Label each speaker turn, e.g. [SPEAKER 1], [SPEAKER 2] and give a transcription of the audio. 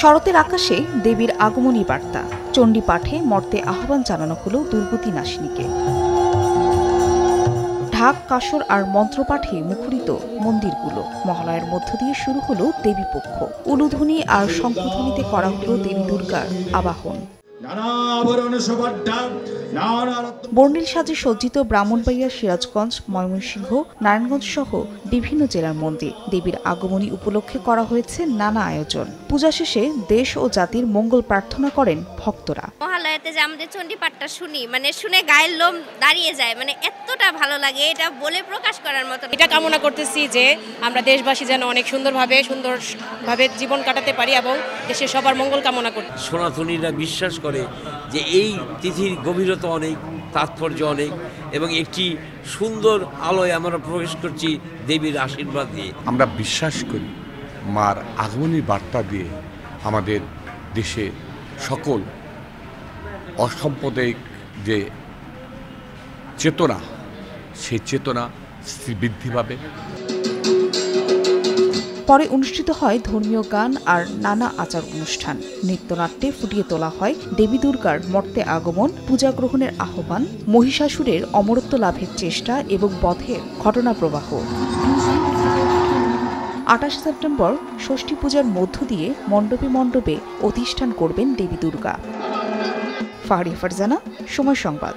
[SPEAKER 1] শরতের আকাশে দেবীর আগমনী বার্তা। চণ্ডী পাঠে মর্তে আহ্বান জানানো হলো দুর্গতি নাশিনীকে। ঢাক, কাসর আর মন্ত্রপাঠে মুখরিত মন্দিরগুলো। মহালয়ার মধ্য দিয়ে শুরু হলো দেবীপক্ষ। উলুধ্বনি আর শঙ্খধ্বনিতে করা হলো দেবী দুর্গার আবাহন। বর্ণিল সাজে সজ্জিত ব্রাহ্মণবাড়িয়া, সিরাজগঞ্জ, ময়মনসিংহ, নারায়ণগঞ্জ সহ বিভিন্ন জেলার মন্দির। দেবীর আগমনী উপলক্ষে করা হয়েছে নানা আয়োজন। পূজা শেষে দেশ ও জাতির মঙ্গল প্রার্থনা করেন ভক্তরা।
[SPEAKER 2] মহালয়াতে যে আমাদের চণ্ডী পাঠটা শুনি, শুনে গায়ের লোম দাঁড়িয়ে যায়, এতটা ভালো লাগে, এটা বলে প্রকাশ করার মতো।
[SPEAKER 3] এটা কামনা করতেছি যে আমরা দেশবাসী যেন অনেক সুন্দরভাবে জীবন কাটাতে পারি এবং দেশের সবার মঙ্গল কামনা করি।
[SPEAKER 4] সনাতনীরা বিশ্বাস করে যে এই তিথির গভীরতা অনেক, তাৎপর্য অনেক এবং একটি সুন্দর আলোয় আমরা প্রবেশ করছি দেবীর আশীর্বাদ দিয়ে।
[SPEAKER 5] আমরা বিশ্বাস করি মার আগমনী বার্তা দিয়ে আমাদের দেশে সকল অসাম্প্রদায়িক যে চেতনা, সেই চেতনা বৃদ্ধি পাবে।
[SPEAKER 1] পরে অনুষ্ঠিত হয় ধর্মীয় গান আর নানা আচার অনুষ্ঠান। নৃত্যনাট্যে ফুটিয়ে তোলা হয় দেবী দুর্গার মর্তে আগমন, পূজা গ্রহণের আহ্বান, মহিষাসুরের অমরত্ব লাভের চেষ্টা এবং বধের ঘটনা প্রবাহ। ২৮ সেপ্টেম্বর ষষ্ঠী পূজার মধ্য দিয়ে মণ্ডপে মণ্ডপে অধিষ্ঠান করবেন দেবী দুর্গা। ফাহরিয়া ফারজানা, সময় সংবাদ।